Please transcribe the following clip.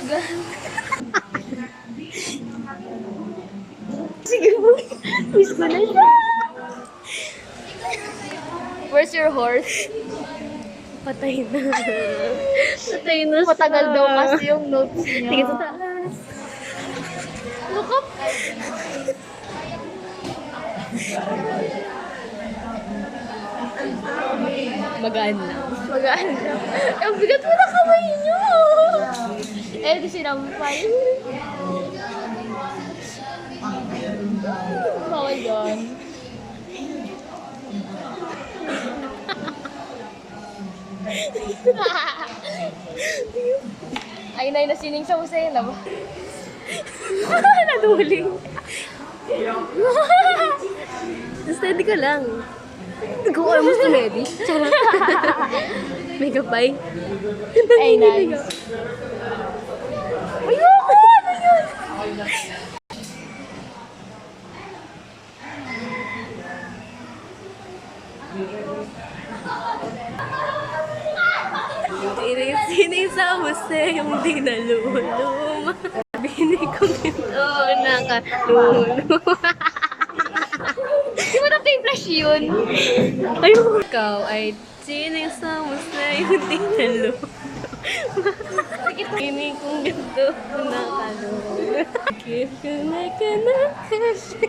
God. Sige mo. Miss ko na siya. Where's your horse? Patay na. Patay na siya. Matagal daw kasi yung notes niya. Tingin sa taas. Look up. Magaan lang. Magaan lang. Ang bigat mo na kamay niyo. Eh, di sinampay. Bawal yun. Ay, nay, nasining siya mo sa'yo na ba? Naduling. Steady ka lang. Go almost ready. Charot. Mega pie. Ay, nice. Ayoko! Ano yun? Sinig sa Jose yung di naluluma. Bini kong ito nakaluluma. Di mo na flash yun? Ayun. Ikaw ay sinig sa Jose yung di naluluma. Bini kong ito nakaluluma. Give ka na kasi.